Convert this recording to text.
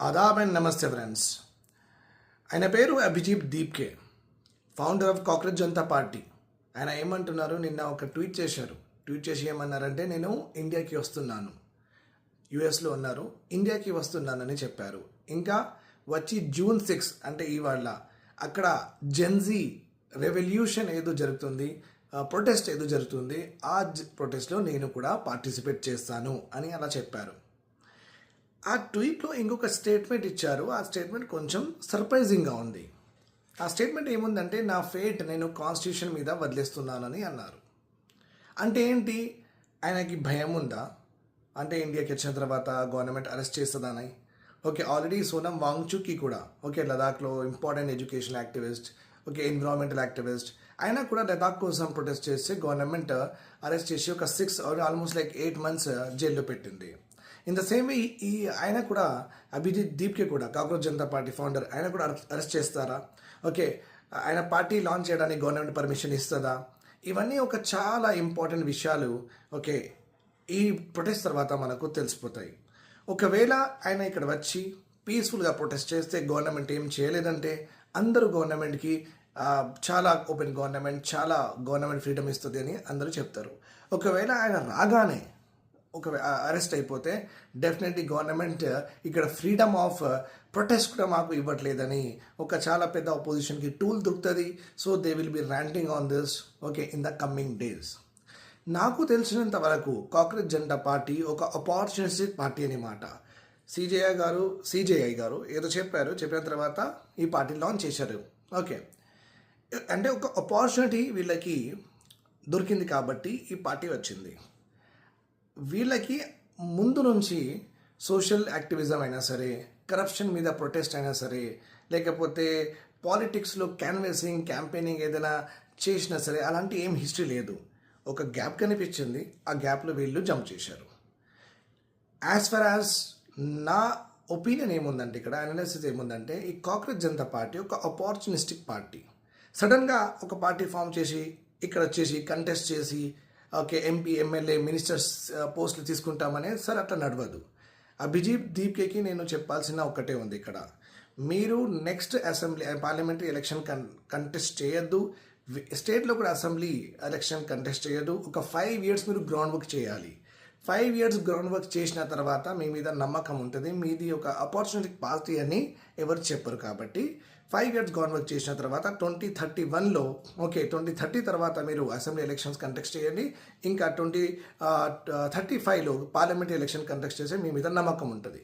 Aadab and నమస్తే friends. ఆయన పేరు Abhijit Dipke, founder of cockroach Janata party. ఆయన ఏమంటున్నారు, నిన్న ఒక ట్వీట్ చేశారు. ట్వీట్ చేసి ఏమన్నారంటే, నేను ఇండియాకి వస్తున్నాను, యుఎస్లో ఉన్నారు, ఇండియాకి వస్తున్నానని చెప్పారు. ఇంకా వచ్చి జూన్ 6 అంటే ఇవాళ అక్కడ జెన్జీ రెవల్యూషన్ ఏదో జరుగుతుంది, ప్రొటెస్ట్ ఏదో జరుగుతుంది, ఆ ప్రొటెస్ట్లో నేను కూడా పార్టిసిపేట్ చేస్తాను అని అలా చెప్పారు. ఆ ట్వీట్లో ఇంకొక స్టేట్మెంట్ ఇచ్చారు. ఆ స్టేట్మెంట్ కొంచెం సర్ప్రైజింగ్గా ఉంది. ఆ స్టేట్మెంట్ ఏముందంటే, నా ఫేట్ నేను కాన్స్టిట్యూషన్ మీద వదిలేస్తున్నానని అన్నారు. అంటే ఏంటి? ఆయనకి భయం ఉందా? అంటే ఇండియాకి వచ్చిన తర్వాత గవర్నమెంట్ అరెస్ట్ చేస్తుందని. ఓకే, ఆల్రెడీ సోనం వాంగ్చుక్కి కూడా, ఓకే, లదాఖ్లో important education activist, okay, environmental activist, ఆయన కూడా లదాఖ్ కోసం ప్రొటెస్ట్ చేస్తే గవర్నమెంట్ అరెస్ట్ చేసి ఒక 6 ఆల్మోస్ట్ లైక్ 8 months జైల్లో పెట్టింది. ఇన్ ద సేమ్ వే ఈ ఆయన కూడా, అభిజిత్ దీప్కే కూడా, కాక్రోచ్ జనతా పార్టీ ఫౌండర్, ఆయన కూడా అరెస్ట్ చేస్తారా? ఓకే, ఆయన పార్టీ లాంచ్ చేయడానికి గవర్నమెంట్ పర్మిషన్ ఇస్తుందా? ఇవన్నీ ఒక చాలా ఇంపార్టెంట్ విషయాలు, ఓకే, ఈ ప్రొటెస్ట్ తర్వాత మనకు తెలిసిపోతాయి. ఒకవేళ ఆయన ఇక్కడ వచ్చి పీస్ఫుల్గా ప్రొటెస్ట్ చేస్తే గవర్నమెంట్ ఏం చేయలేదంటే, అందరూ గవర్నమెంట్కి చాలా ఓపెన్ గవర్నమెంట్, చాలా గవర్నమెంట్ ఫ్రీడమ్ ఇస్తుంది అని అందరూ చెప్తారు. ఒకవేళ ఆయన రాగానే ఒక అరెస్ట్ అయిపోతే డెఫినెట్లీ గవర్నమెంట్ ఇక్కడ ఫ్రీడమ్ ఆఫ్ ప్రొటెస్ట్ కూడా మాకు ఇవ్వట్లేదని ఒక చాలా పెద్ద అపోజిషన్కి టూల్ దొరుకుతుంది. So they will be ranting on this, okay, in the coming days. నాకు తెలిసినంత వరకు కాక్రోచ్ జనతా పార్టీ ఒక ఆపర్చునిస్టిక్ పార్టీ అని మాట. సిజేఐ గారు ఏదో చెప్పారు, చెప్పిన తర్వాత ఈ పార్టీ లాంచ్ చేశారు. ఓకే, అంటే ఒక ఆపర్చునిటీ వీళ్ళకి దొరికింది కాబట్టి ఈ పార్టీ వచ్చింది. వీళ్ళకి ముందు నుంచి సోషల్ యాక్టివిజం అయినా సరే, కరప్షన్ మీద ప్రొటెస్ట్ అయినా సరే, లేకపోతే పాలిటిక్స్లో క్యాన్వాసింగ్, క్యాంపెయినింగ్ ఏదైనా చేసినా సరే, అలాంటి ఏం హిస్టరీ లేదు. ఒక గ్యాప్ కనిపించింది, ఆ గ్యాప్లో వీళ్ళు జంప్ చేశారు. యాజ్ ఫర్ యాజ్ నా ఒపీనియన్ ఏముందంటే, ఇక్కడ అనాలిసిస్ ఏముందంటే, ఈ కాక్రోచ్ జనతా పార్టీ ఒక ఆపర్చునిస్టిక్ పార్టీ. సడన్గా ఒక పార్టీ ఫామ్ చేసి ఇక్కడ వచ్చేసి కంటెస్ట్ చేసి, ఓకే, ఎంపీ, ఎమ్మెల్యే, మినిస్టర్స్ పోస్టులు తీసుకుంటామనే సార్ అట్లా నడవదు. అభిజిత్ దీప్కేకి నేను చెప్పాల్సిన ఒక్కటే ఉంది ఇక్కడ. మీరు next assembly parliamentary election contest చేయొద్దు, స్టేట్లో కూడా అసెంబ్లీ ఎలక్షన్ కంటెస్ట్ చేయొద్దు. ఒక 5 years మీరు గ్రౌండ్ వర్క్ చేయాలి. 5 years గ్రౌండ్ వర్క్ చేసిన తర్వాత మీ మీద నమ్మకం ఉంటుంది. మీది ఒక ఆపర్చునిటీ పార్టీ అని ఎవరు చెప్పరు. కాబట్టి 5 years గ్రౌండ్ వర్క్ చేసిన తర్వాత 2031లో, ఓకే, 2030 తర్వాత మీరు అసెంబ్లీ ఎలక్షన్స్ కంటెస్ట్ చేయండి. ఇంకా 2035లో పార్లమెంటరీ ఎలక్షన్ కంటెస్ట్ చేస్తే మీ మీద నమ్మకం ఉంటుంది.